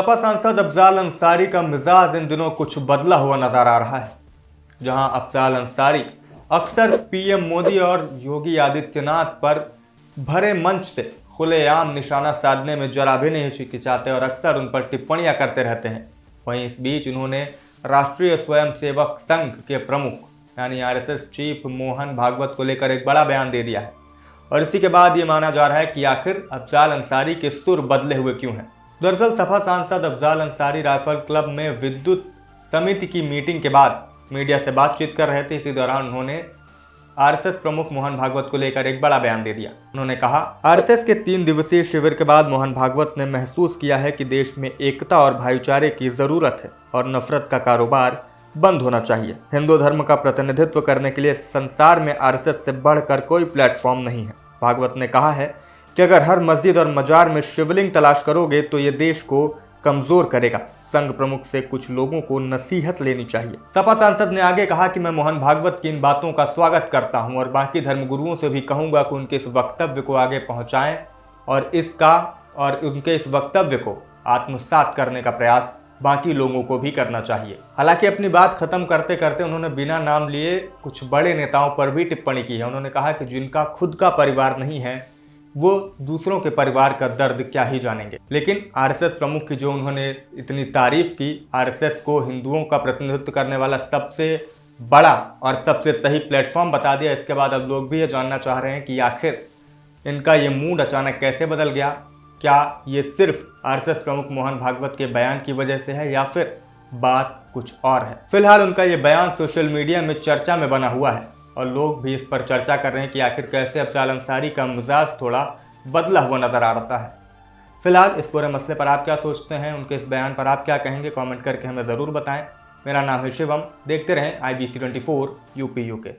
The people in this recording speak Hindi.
सपा सांसद अफजाल अंसारी का मिजाज इन दिनों कुछ बदला हुआ नजर आ रहा है। जहां अफजाल अंसारी अक्सर पीएम मोदी और योगी आदित्यनाथ पर भरे मंच से खुलेआम निशाना साधने में जरा भी नहीं हिचकिचाते और अक्सर उन पर टिप्पणियां करते रहते हैं, वहीं इस बीच उन्होंने राष्ट्रीय स्वयंसेवक संघ के प्रमुख यानी आरएसएस चीफ मोहन भागवत को लेकर एक बड़ा बयान दे दिया है। और इसी के बाद ये माना जा रहा है कि आखिर अफजाल अंसारी के सुर बदले हुए क्यों हैं। दरअसल सपा सांसद अफजाल अंसारी राइफल क्लब में विद्युत समिति की मीटिंग के बाद मीडिया से बातचीत कर रहे थे। इसी दौरान उन्होंने आरएसएस प्रमुख मोहन भागवत को लेकर एक बड़ा बयान दे दिया। उन्होंने कहा, आरएसएस के 3 दिवसीय शिविर के बाद मोहन भागवत ने महसूस किया है कि देश में एकता और भाईचारे की जरूरत है और नफरत का कारोबार बंद होना चाहिए। हिंदू धर्म का प्रतिनिधित्व करने के लिए संसार में आरएसएस से बढ़कर कोई प्लेटफॉर्म नहीं है। भागवत ने कहा है कि अगर हर मस्जिद और मजार में शिवलिंग तलाश करोगे तो ये देश को कमजोर करेगा। संघ प्रमुख से कुछ लोगों को नसीहत लेनी चाहिए। सपा सांसद ने आगे कहा कि मैं मोहन भागवत की इन बातों का स्वागत करता हूं और बाकी धर्मगुरुओं से भी कहूंगा कि उनके इस वक्तव्य को आगे पहुंचाएं और उनके इस वक्तव्य को आत्मसात करने का प्रयास बाकी लोगों को भी करना चाहिए। हालांकि अपनी बात खत्म करते करते उन्होंने बिना नाम लिए कुछ बड़े नेताओं पर भी टिप्पणी की है। उन्होंने कहा कि जिनका खुद का परिवार नहीं है वो दूसरों के परिवार का दर्द क्या ही जानेंगे। लेकिन आरएसएस प्रमुख की जो उन्होंने इतनी तारीफ की, आरएसएस को हिंदुओं का प्रतिनिधित्व करने वाला सबसे बड़ा और सबसे सही प्लेटफॉर्म बता दिया, इसके बाद अब लोग भी ये जानना चाह रहे हैं कि आखिर इनका ये मूड अचानक कैसे बदल गया। क्या ये सिर्फ आरएसएस प्रमुख मोहन भागवत के बयान की वजह से है या फिर बात कुछ और है। फिलहाल उनका ये बयान सोशल मीडिया में चर्चा में बना हुआ है और लोग भी इस पर चर्चा कर रहे हैं कि आखिर कैसे अफजाल अंसारी का मिजाज थोड़ा बदला हुआ नजर आ रहा है। फिलहाल इस पूरे मसले पर आप क्या सोचते हैं, उनके इस बयान पर आप क्या कहेंगे, कमेंट करके हमें ज़रूर बताएं। मेरा नाम है शिवम, देखते रहें IBC 24 UP UK।